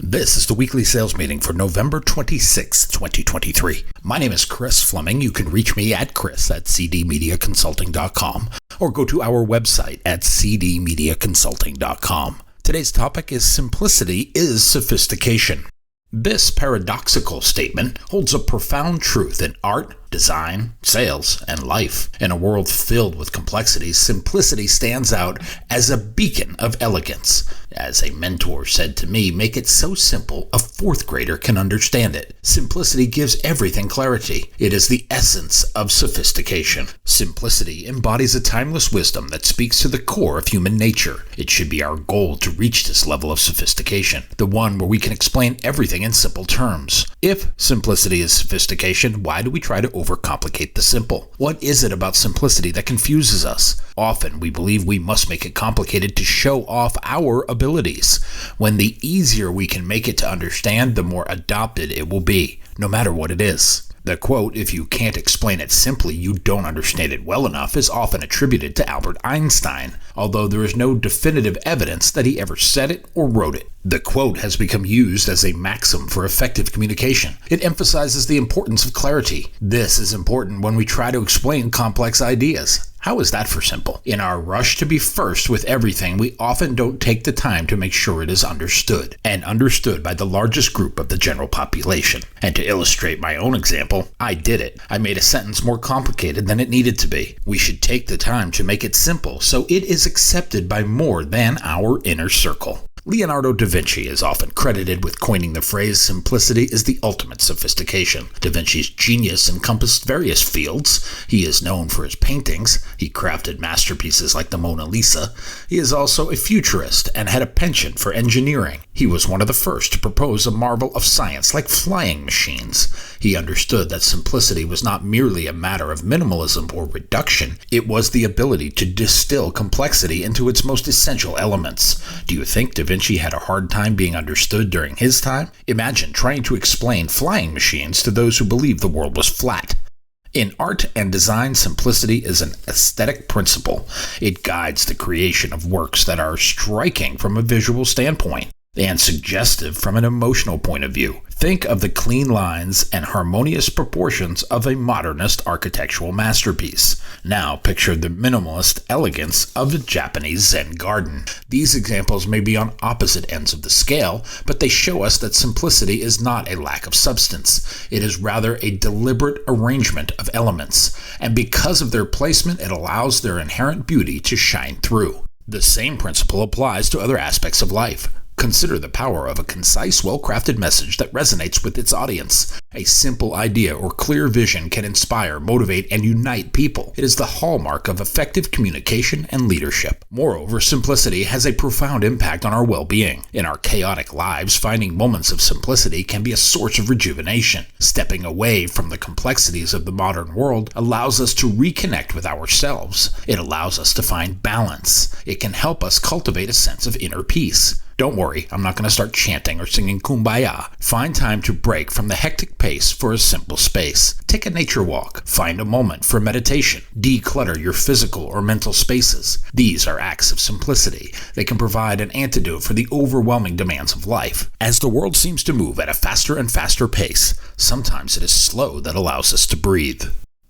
This is the weekly sales meeting for November 26, 2023. My name is Chris Fleming. You can reach me at chris@cdmediaconsulting.com or go to our website at cdmediaconsulting.com. Today's topic is simplicity is sophistication. This paradoxical statement holds a profound truth in art, design, sales, and life. In a world filled with complexity, simplicity stands out as a beacon of elegance. As a mentor said to me, make it so simple a fourth grader can understand it. Simplicity gives everything clarity. It is the essence of sophistication. Simplicity embodies a timeless wisdom that speaks to the core of human nature. It should be our goal to reach this level of sophistication, the one where we can explain everything in simple terms. If simplicity is sophistication, why do we try to overcomplicate the simple? What is it about simplicity that confuses us? Often we believe we must make it complicated to show off our abilities, when the easier we can make it to understand, the more adopted it will be, no matter what it is. The quote, "If you can't explain it simply, you don't understand it well enough," is often attributed to Albert Einstein, although there is no definitive evidence that he ever said it or wrote it. The quote has become used as a maxim for effective communication. It emphasizes the importance of clarity. This is important when we try to explain complex ideas. How is that for simple? In our rush to be first with everything, we often don't take the time to make sure it is understood, and understood by the largest group of the general population. And to illustrate my own example, I did it. I made a sentence more complicated than it needed to be. We should take the time to make it simple so it is accepted by more than our inner circle. Leonardo da Vinci is often credited with coining the phrase, "Simplicity is the ultimate sophistication." Da Vinci's genius encompassed various fields. He is known for his paintings. He crafted masterpieces like the Mona Lisa. He is also a futurist and had a penchant for engineering. He was one of the first to propose a marvel of science like flying machines. He understood that simplicity was not merely a matter of minimalism or reduction. It was the ability to distill complexity into its most essential elements. Do you think Da Vinci had a hard time being understood during his time? Imagine trying to explain flying machines to those who believed the world was flat. In art and design, simplicity is an aesthetic principle. It guides the creation of works that are striking from a visual standpoint and suggestive from an emotional point of view. Think of the clean lines and harmonious proportions of a modernist architectural masterpiece. Now picture the minimalist elegance of a Japanese Zen garden. These examples may be on opposite ends of the scale, but they show us that simplicity is not a lack of substance. It is rather a deliberate arrangement of elements, and because of their placement, it allows their inherent beauty to shine through. The same principle applies to other aspects of life. Consider the power of a concise, well-crafted message that resonates with its audience. A simple idea or clear vision can inspire, motivate, and unite people. It is the hallmark of effective communication and leadership. Moreover, simplicity has a profound impact on our well-being. In our chaotic lives, finding moments of simplicity can be a source of rejuvenation. Stepping away from the complexities of the modern world allows us to reconnect with ourselves. It allows us to find balance. It can help us cultivate a sense of inner peace. Don't worry, I'm not going to start chanting or singing Kumbaya. Find time to break from the hectic pace for a simple space. Take a nature walk. Find a moment for meditation. Declutter your physical or mental spaces. These are acts of simplicity. They can provide an antidote for the overwhelming demands of life. As the world seems to move at a faster and faster pace, sometimes it is slow that allows us to breathe.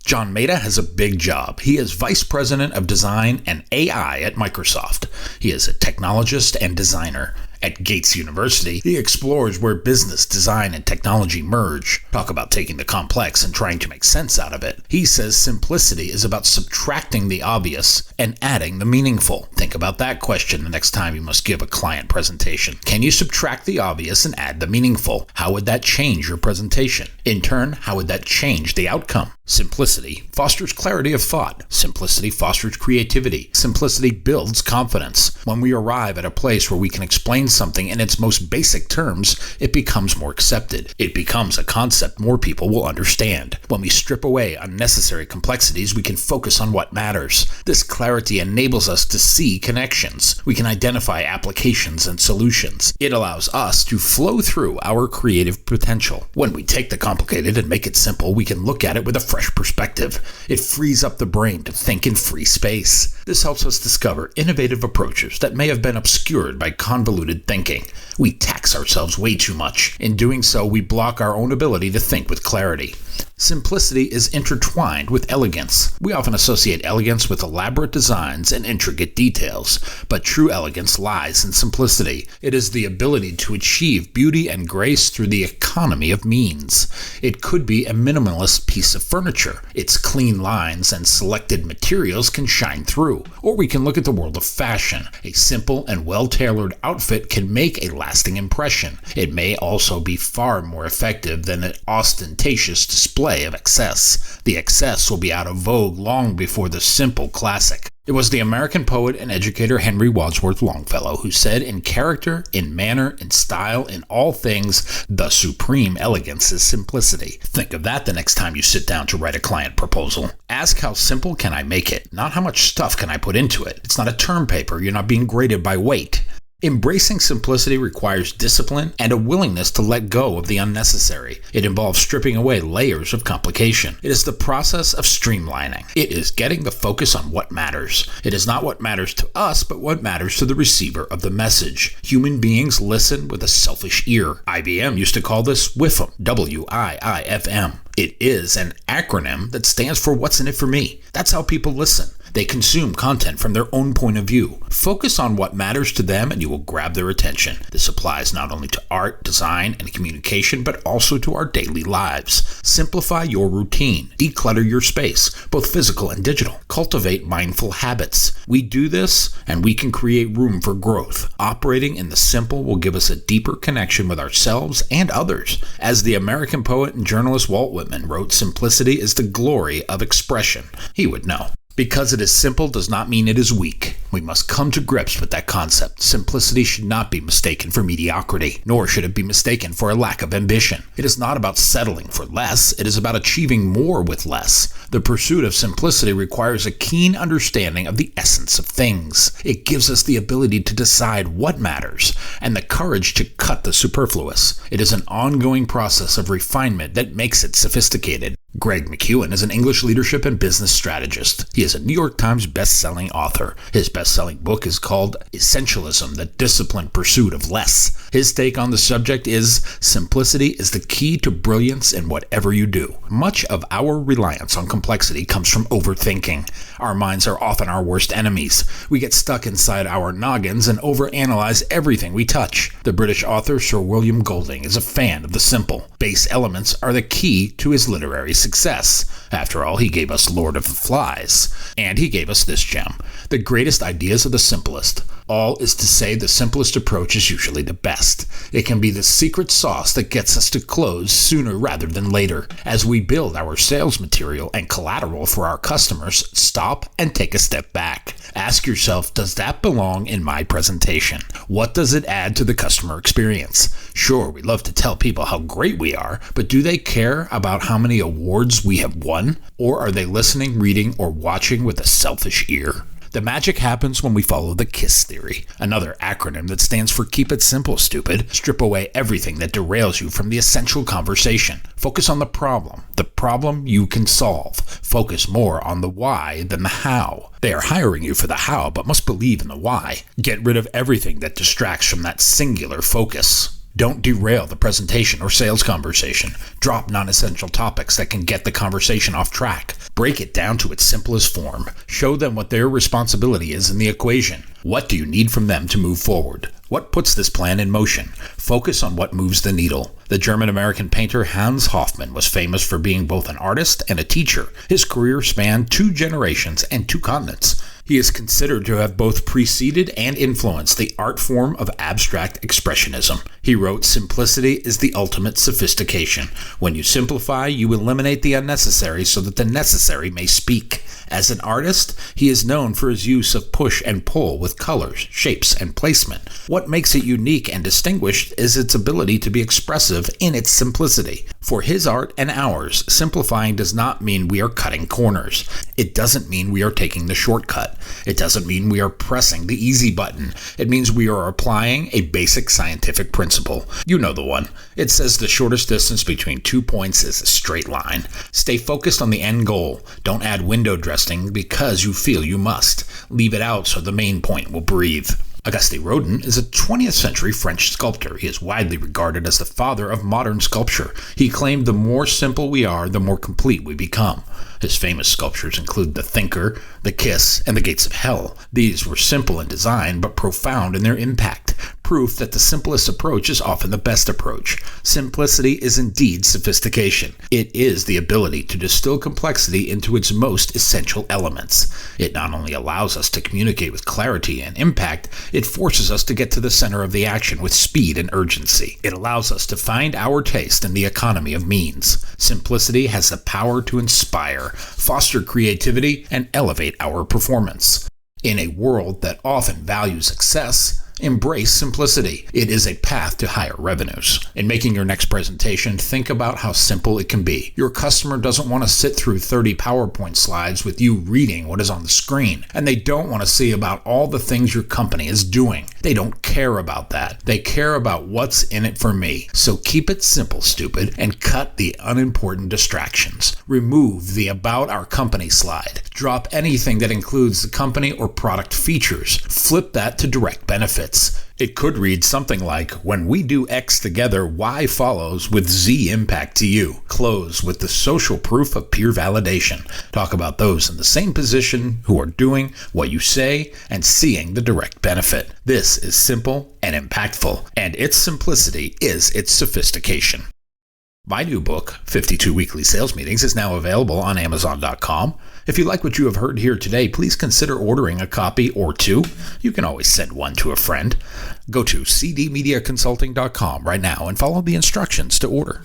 John Maeda has a big job. He is Vice President of Design and AI at Microsoft. He is a technologist and designer. At Gates University, he explores where business, design, and technology merge. Talk about taking the complex and trying to make sense out of it. He says simplicity is about subtracting the obvious and adding the meaningful. Think about that question the next time you must give a client presentation. Can you subtract the obvious and add the meaningful? How would that change your presentation? In turn, how would that change the outcome? Simplicity fosters clarity of thought. Simplicity fosters creativity. Simplicity builds confidence. When we arrive at a place where we can explain something in its most basic terms, it becomes more accepted. It becomes a concept more people will understand. When we strip away unnecessary complexities, we can focus on what matters. This clarity enables us to see connections. We can identify applications and solutions. It allows us to flow through our creative potential. When we take the complicated and make it simple, we can look at it with a fresh perspective. It frees up the brain to think in free space. This helps us discover innovative approaches that may have been obscured by convoluted convoluted thinking. We tax ourselves way too much. In doing so, we block our own ability to think with clarity. Simplicity is intertwined with elegance. We often associate elegance with elaborate designs and intricate details, but true elegance lies in simplicity. It is the ability to achieve beauty and grace through the economy of means. It could be a minimalist piece of furniture. Its clean lines and selected materials can shine through. Or we can look at the world of fashion. A simple and well-tailored outfit can make a lasting impression. It may also be far more effective than an ostentatious display of excess. The excess will be out of vogue long before the simple classic. It was the American poet and educator Henry Wadsworth Longfellow who said, "In character, in manner, in style, in all things, the supreme elegance is simplicity." Think of that the next time you sit down to write a client proposal. Ask how simple can I make it, not how much stuff can I put into it. It's not a term paper. You're not being graded by weight. Embracing simplicity requires discipline and a willingness to let go of the unnecessary. It involves stripping away layers of complication. It is the process of streamlining. It is getting the focus on what matters. It is not what matters to us, but what matters to the receiver of the message. Human beings listen with a selfish ear. IBM used to call this WIFM, W-I-I-F-M. It is an acronym that stands for What's in it for me. That's how people listen. They consume content from their own point of view. Focus on what matters to them and you will grab their attention. This applies not only to art, design, and communication, but also to our daily lives. Simplify your routine. Declutter your space, both physical and digital. Cultivate mindful habits. We do this and we can create room for growth. Operating in the simple will give us a deeper connection with ourselves and others. As the American poet and journalist Walt Whitman wrote, "Simplicity is the glory of expression." He would know. Because it is simple does not mean it is weak. We must come to grips with that concept. Simplicity should not be mistaken for mediocrity, nor should it be mistaken for a lack of ambition. It is not about settling for less. It is about achieving more with less. The pursuit of simplicity requires a keen understanding of the essence of things. It gives us the ability to decide what matters and the courage to cut the superfluous. It is an ongoing process of refinement that makes it sophisticated. Greg McKeown is an English leadership and business strategist. He is a New York Times best-selling author. His best-selling book is called Essentialism, the Disciplined Pursuit of Less. His take on the subject is, simplicity is the key to brilliance in whatever you do. Much of our reliance on complexity comes from overthinking. Our minds are often our worst enemies. We get stuck inside our noggins and overanalyze everything we touch. The British author Sir William Golding is a fan of the simple. Base elements are the key to his literary success. After all, he gave us Lord of the Flies. And he gave us this gem. The greatest ideas are the simplest. All is to say the simplest approach is usually the best. It can be the secret sauce that gets us to close sooner rather than later. As we build our sales material and collateral for our customers, stop and take a step back. Ask yourself, does that belong in my presentation? What does it add to the customer experience? Sure, we love to tell people how great we are, but do they care about how many awards we have won? Or are they listening, reading, or watching with a selfish ear? The magic happens when we follow the KISS theory, another acronym that stands for Keep It Simple, Stupid. Strip away everything that derails you from the essential conversation. Focus on the problem you can solve. Focus more on the why than the how. They are hiring you for the how, but must believe in the why. Get rid of everything that distracts from that singular focus. Don't derail the presentation or sales conversation. Drop non-essential topics that can get the conversation off track. Break it down to its simplest form. Show them what their responsibility is in the equation. What do you need from them to move forward? What puts this plan in motion? Focus on what moves the needle. The German-American painter Hans Hofmann was famous for being both an artist and a teacher. His career spanned 2 generations and 2 continents. He is considered to have both preceded and influenced the art form of abstract expressionism. He wrote, "Simplicity is the ultimate sophistication. When you simplify, you eliminate the unnecessary so that the necessary may speak." As an artist, he is known for his use of push and pull with colors, shapes, and placement. What makes it unique and distinguished is its ability to be expressive in its simplicity. For his art and ours, simplifying does not mean we are cutting corners. It doesn't mean we are taking the shortcut. It doesn't mean we are pressing the easy button. It means we are applying a basic scientific principle. You know the one. It says the shortest distance between 2 points is a straight line. Stay focused on the end goal. Don't add window dressing because you feel you must. Leave it out so the main point will breathe. Auguste Rodin is a 20th century French sculptor. He is widely regarded as the father of modern sculpture. He claimed the more simple we are, the more complete we become. His famous sculptures include The Thinker, The Kiss, and The Gates of Hell. These were simple in design, but profound in their impact. Proof that the simplest approach is often the best approach. Simplicity is indeed sophistication. It is the ability to distill complexity into its most essential elements. It not only allows us to communicate with clarity and impact, it forces us to get to the center of the action with speed and urgency. It allows us to find our taste in the economy of means. Simplicity has the power to inspire, foster creativity, and elevate our performance. In a world that often values excess, embrace simplicity. It is a path to higher revenues. In making your next presentation, think about how simple it can be. Your customer doesn't want to sit through 30 PowerPoint slides with you reading what is on the screen, and they don't want to see about all the things your company is doing. They don't care about that. They care about what's in it for me. So keep it simple, stupid, and cut the unimportant distractions. Remove the About Our Company slide. Drop anything that includes the company or product features. Flip that to direct benefits. It could read something like, when we do X together, Y follows with Z impact to you. Close with the social proof of peer validation. Talk about those in the same position who are doing what you say and seeing the direct benefit. This is simple and impactful, and its simplicity is its sophistication. My new book, 52 Weekly Sales Meetings, is now available on Amazon.com. If you like what you have heard here today, please consider ordering a copy or two. You can always send one to a friend. Go to cdmediaconsulting.com right now and follow the instructions to order.